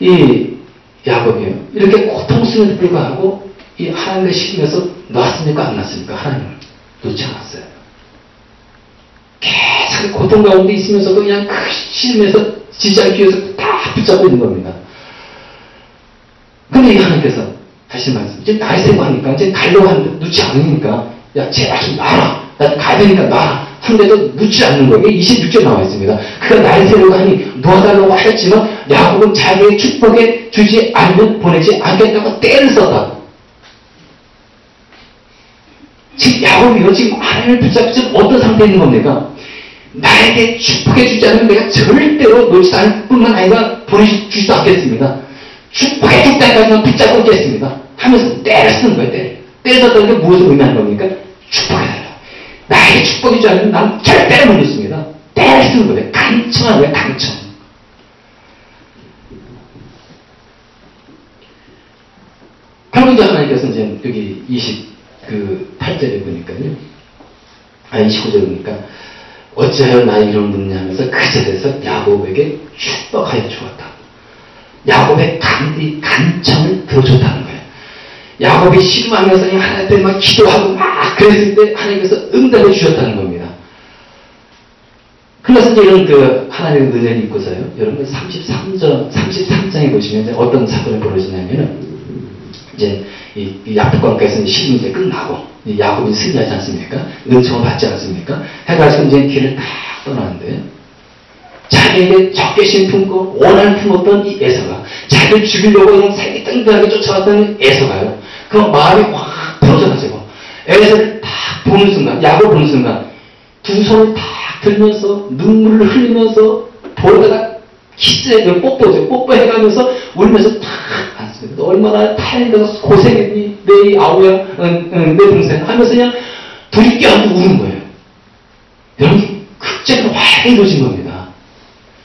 이 야곱이요. 이렇게 고통스러움에도 불구하고 이 하나님의 시름에서 놨습니까? 안 놨습니까? 하나님을 놓지 않았어요. 계속 고통 가운데 있으면서도 그냥 그 시름에서 지지 않기 위해서 다 붙잡고 있는 겁니다. 근데 이 하나님께서 다시 말씀, 이제 나이 세고 하니까, 이제 가려고 하는데 놓지 않으니까, 야, 제발 좀 놔라. 나 가야 되니까 놔라. 한데도 놓지 않는 거예요. 26절 나와 있습니다. 그가 나이 세려고 하니 놓아달라고 하였지만, 야곱은 자기의 축복에 주지 않으면 보내지 않겠다고 때를 썼다. 지금 야곱이요. 지금 하나님을 붙잡고 지금 어떤 상태에 있는 겁니까? 나에게 축복해 주지 않으면 내가 절대로 놓지 않을 뿐만 아니라 보내주지도 않겠습니다. 축복해 줄 때까지는 붙잡고 있겠습니다. 하면서 때를 쓰는 거예요. 때를 썼다는 게 무엇을 의미하는 겁니까? 축복해달라. 나에게 축복해주지 않으면 난 절대로 못 놓습니다. 때를 쓰는 거예요. 강청한 거예요. 강청. 그러면 이제 하나님께서 이제 여기 28절에 보니까요. 29절에 보니까 어찌하여 나의 이름을 묻냐 하면서 그 절에서 야곱에게 축복하여 주었다. 야곱의 간청을 더 좋다는 거예요. 야곱이 신음하면서 하나님 앞에 막 기도하고 막 그랬을 때 하나님께서 응답해 주셨다는 겁니다. 그래서 이제 이런 그 하나님의 은혜를 입고서요. 여러분 33장에 보시면 이제 어떤 사건이 벌어지냐면은 이제 이 야복강가에서 시름이 이제 끝나고 야곱이 승리하지 않습니까? 은총을 받지 않습니까? 해가지고 이제 길을 딱 떠나는데 자기에게 적개심 품고 원한을 품었던 이 에서가 자기를 죽이려고 그냥 살기 땡땡하게 쫓아왔던 에서가요. 그 마음이 확 풀어져가지고 에서를 딱 보는 순간, 야곱 보는 순간 두 손을 딱 들면서 눈물을 흘리면서 볼에다가 키스해 뽀뽀죠. 뽀뽀해가면서 울면서 탁 앉습니다. 너 얼마나 타인데서 고생했니? 내 아우야, 내 동생 하면서 그냥 둘이 껴안고 우는 거예요. 여러분 극적으로 확 이루어진 겁니다.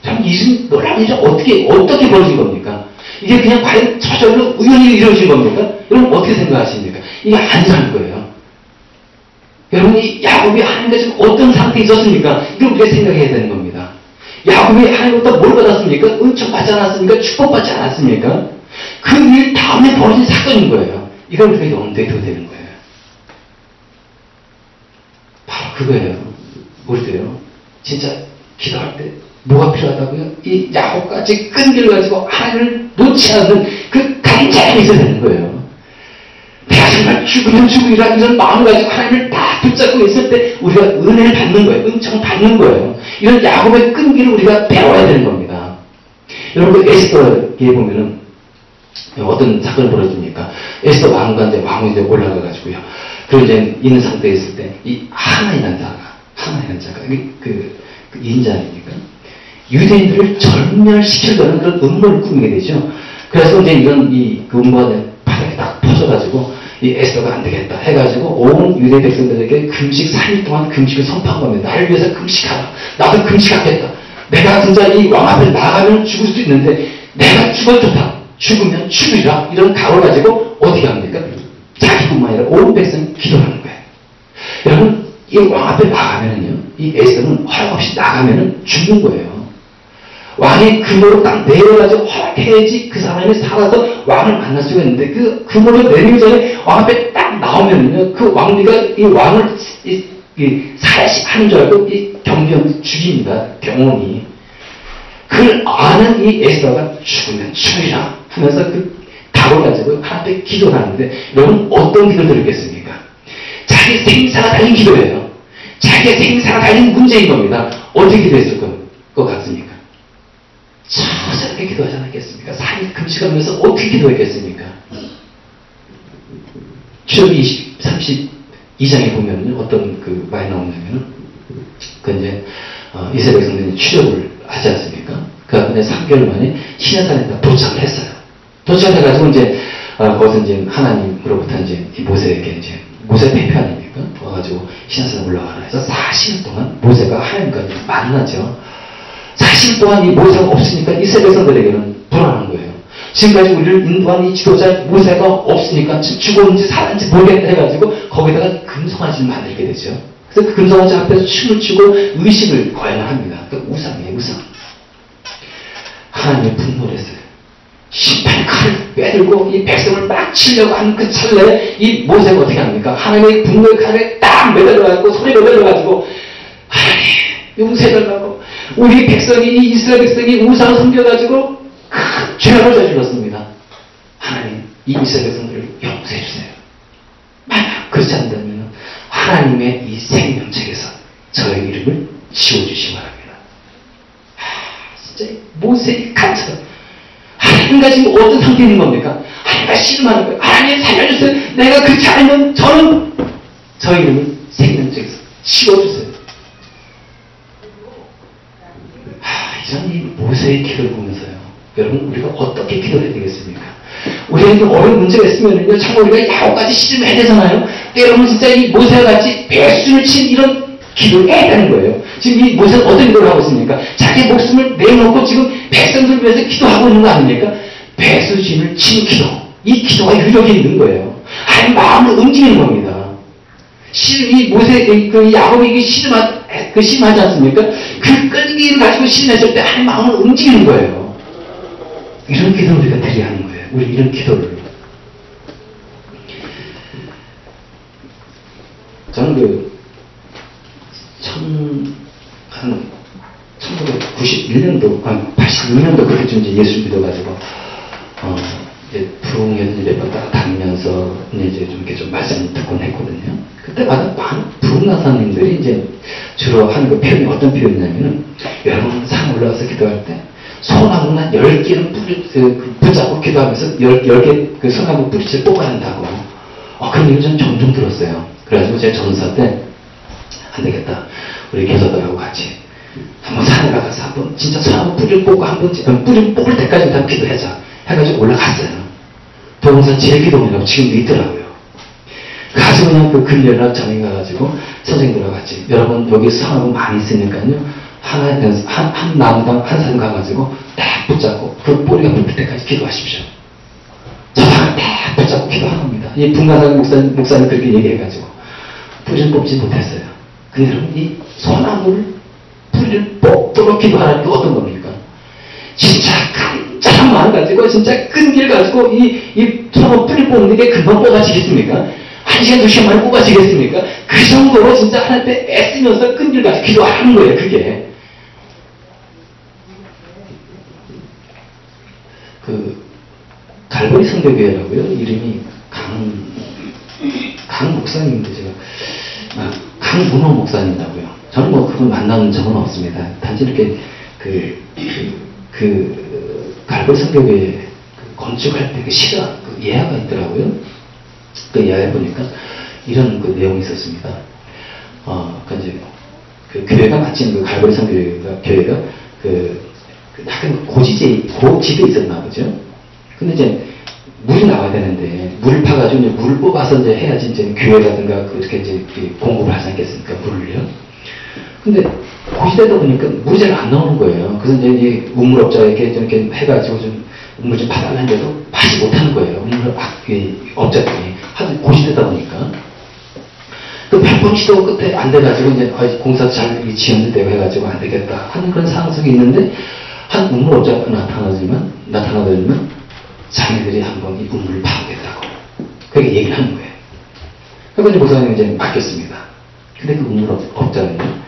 참, 이 놀라운 일이 어떻게 벌어진 겁니까? 이게 그냥 과연 저절로 우연히 이루어진 겁니까? 여러분 어떻게 생각하십니까? 이게 아니라는 거예요. 여러분이 야곱이 하나님과 지금 어떤 상태에 있었습니까? 이걸 우리가 생각해야 되는 겁니다. 야곱이 하나님부터 뭘 받았습니까? 은총 받지 않았습니까? 축복받지 않았습니까? 그 일 다음에 벌어진 사건인 거예요. 이걸 우리가 염두에 둬야 되는 거예요. 바로 그거예요. 우리도요. 진짜 기도할 때 뭐가 필요하다고요? 이 야곱같이 끈기를 가지고 하나님을 놓지 않는 그 간절함이 있어야 되는 거예요. 내가 정말 죽으면 죽으리라 이런 마음을 가지고 하나님을 다 붙잡고 있을 때 우리가 은혜를 받는 거예요. 은총을 받는 거예요. 이런 야곱의 끈기를 우리가 배워야 되는 겁니다. 여러분 에스더에 보면은 어떤 사건이 벌어집니까? 에스더 왕과 이제 왕이 이제 올라가가지고요. 그리고 이제 있는 상태에 있을 때 이 하나이라는 자가 그 인자입니까? 유대인들을 절멸시키려는 그런 음모를 꾸미게 되죠. 그래서 이제 그 음모가 바닥에 딱 퍼져가지고 이 에스더가 안 되겠다 해가지고 온 유대 백성들에게 금식 3일 동안 금식을 선포한 겁니다. 나를 위해서 금식하라. 나도 금식하겠다. 내가 진짜 이 왕 앞에 나가면 죽을 수 있는데 내가 죽어도 좋다. 죽으면 죽으리라. 이런 각오를 가지고 어떻게 합니까? 자기뿐만 아니라 온 백성이 기도하는 거예요. 여러분 이 왕 앞에 나가면은요, 이 에스더는 허락 없이 나가면은 죽는 거예요. 왕의 금으로 딱 내려가지고 허락해야지 그 사람이 살아서 왕을 만날 수가 있는데 그 금으로 내리기 전에 왕 앞에 딱 나오면은요, 그 왕비가 이 왕을 살해하는 줄 알고 이 경비원을 죽입니다. 병원이. 그걸 아는 이 에스더가 죽으면 죽으리라 하면서 그 각오를 가지고 하나님께 기도를 하는데 여러분 어떤 기도를 드리겠습니까? 자기 생사가 달린 기도예요. 자기의 생사가 달린 문제인 겁니다. 어떻게 기도했을 것 같습니까? 처절하게 기도하지 않았겠습니까? 4일 금식하면서 어떻게 기도했겠습니까? 출애굽기 32장에 보면 어떤 그 말이 나오냐면은 그 이제 이스라엘 백성들이 출애굽을 하지 않습니까? 그 이제 3개월 만에 시내산에 도착을 했어요. 도착해가지고 이제 거기서 이제 하나님으로부터 이제 모세에게 이제 모세 대표 아닙니까? 와가지고 시내산에 올라가라 해서 40일 동안 모세가 하나님과 만나죠. 40일 동안 이 모세가 없으니까 이스라엘 백성들에게는 불안한 거예요. 지금까지 우리를 인도한 이 지도자 모세가 없으니까 죽었는지 살았는지 모르겠다 해가지고 거기다가 금송아지를 만들게 되죠. 그래서 그 금송아지 앞에서 춤을 추고 의식을 거행을 합니다. 그 우상이에요, 우상. 하나님의 분노를 했어요. 빼들고 이 백성을 막 치려고 하는 그 찰나에 이 모세가 어떻게 합니까? 하나님의 분노의 칼에 딱 매달려가지고 손에 매달려가지고 하나님 용서해달라고 우리 백성이 이 이스라엘 백성이 우상을 섬겨가지고 큰 죄를 저질렀습니다. 하나님 이 이스라엘 백성들을 용서해주세요. 만약 그렇지 않다면 하나님의 이 생명책에서 저의 이름을 지워주시기 바랍니다. 진짜 모세의 간처럼 하나님과 지금 어떤 상태에 있는 겁니까? 하나님과 씨름하는 거예요. 하나님 살려주세요. 내가 그렇지 않으면 저는 저의 이름을 생명책에서 지워주세요. 이런 이 모세의 기도를 보면서요. 여러분 우리가 어떻게 기도해야 되겠습니까? 우리에게 어려운 문제가 있으면요, 참 우리가 야호까지 씨름해야 되잖아요. 여러분 진짜 이 모세와 같이 배수를 친 이런 기도를 해야 되는 거예요. 지금 이 모세는 어떤 기도를 하고 있습니까? 자기 목숨을 내놓고 지금 백성들 위해서 기도하고 있는 거 아닙니까? 배수진을 친 기도. 이 기도가 유력이 있는 거예요. 하나님 마음을 움직이는 겁니다. 이 모세, 그 야곱이 씨름하지 않습니까? 그 끈기를 가지고 씨름했을 때 하나님 마음을 움직이는 거예요. 이런 기도를 우리가 드려야 하는 거예요. 우리 이런 기도를. 저는 한 1991년도, 86년도 그때쯤 이제 예수 믿어가지고, 이제 부흥회를 몇 번 다니면서 이제 좀 이렇게 좀 말씀을 듣곤 했거든요. 그때마다 많은 부흥가사님들이 이제 주로 하는 그 표현이 어떤 표현이냐면은, 여러분 산 올라가서 기도할 때, 소나무나 10개를 붙잡고 기도하면서 10개 그 소나무 뿌리채 뽑아야 한다고. 그런 얘기를 저는 종종 들었어요. 그래가지고 제가 전사 때, 안 되겠다. 우리 교사들하고 같이 한번 산에 가서 한번 진짜 소나무 뿌리를 뽑고 한번 뿌리를 뽑을 때까지 일단 기도하자 해가지고 올라갔어요. 동영상 제기동이라고 지금도 있더라고요. 가서 그냥 그 금요일날 저녁에 가가지고 선생님들하고 같이 여러분 여기 소나무 많이 있으니까요 한 나무당 한 사람 가가지고 딱 붙잡고 그 뿌리가 뽑힐 때까지 기도하십시오. 저 사람 딱 붙잡고 기도하는 겁니다. 이 분가상 목사님 그렇게 얘기해가지고 뿌리를 뽑지 못했어요. 근데 여러분 이 소나무를 뿌리를 뽑도록 기도하라는 게 어떤 겁니까? 진짜 간절한 마음 가지고 진짜 끈기를 가지고 이 소나무 뿌리 뽑는 게 금방 뽑아지겠습니까? 1시간 2시간 만에 뽑아지겠습니까? 그 정도로 진짜 하나님께 애쓰면서 끈기를 가지고 기도하는 거예요. 그게 그 갈보리 성교교회라고요. 이름이 강 목사님인데 제가 강문호 목사님이라고요. 저는 뭐 그걸 만나는 적은 없습니다. 단지 이렇게 갈보리 성교회 건축할 때 그 시가 그 예화가 있더라고요. 그 예화에 보니까 이런 그 내용이 있었습니다. 이제 그 교회가 마침 그 갈보리 성교회가 약간 고지대에 있었나 보죠. 근데 이제 물이 나와야 되는데, 물을 파가지고 이제 물을 뽑아서 이제 해야지 이제 교회라든가 그렇게 이제 공급을 하지 않겠습니까? 물을요. 근데 고지대다 보니까 물이 잘 안 나오는 거예요. 그래서 이제 이 우물업자가 이렇게 해가지고 좀 우물 좀 받아놨는데도 받지 못하는 거예요. 업자들이. 하도 고지대다 보니까. 몇 번 시도 끝에 안 돼가지고 이제 공사 잘 지었는데 해가지고 안 되겠다 하는 그런 상황 속에 있는데, 한 우물업자가 나타나더니만 자기들이 한번 이 우물을 파보겠다고 그렇게 얘기를 하는 거예요. 그래서 이제 목사님이 이제 맡겼습니다. 근데 그 우물업자는요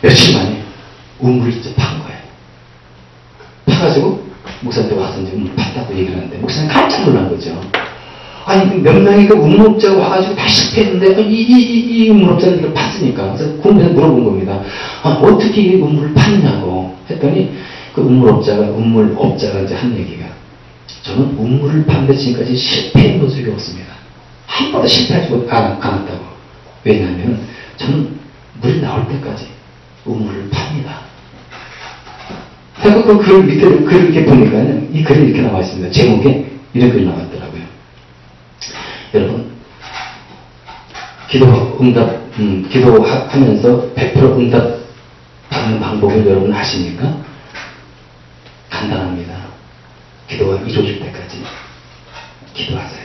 며칠 만에 우물을 이제 판 거예요. 파가지고 목사님한테 와서 이제 우물 팠다고 얘기를 하는데 목사님 깜짝 놀란 거죠. 아니 몇 명이 그 우물업자가 와가지고 다 실패했는데 이 우물업자는 이걸 팠으니까. 그래서 궁금해서 물어본 겁니다. 어떻게 이 우물을 팠냐고 했더니 그 우물업자가 이제 한 얘기가, 저는 우물을 파는데 지금까지 실패한 적이 없습니다. 한 번도 실패하지 않았다고. 왜냐하면 저는 물이 나올 때까지 우물을 팝니다. 그래서 그 글 밑에 글을 이렇게 보니까요, 이 글이 이렇게 나와 있습니다. 제목에 이런 글이 나왔더라고요. 여러분, 기도하면서 100% 응답 받는 방법을 여러분 아십니까? 간단합니다. 기도가 이루어질 때까지 기도하세요.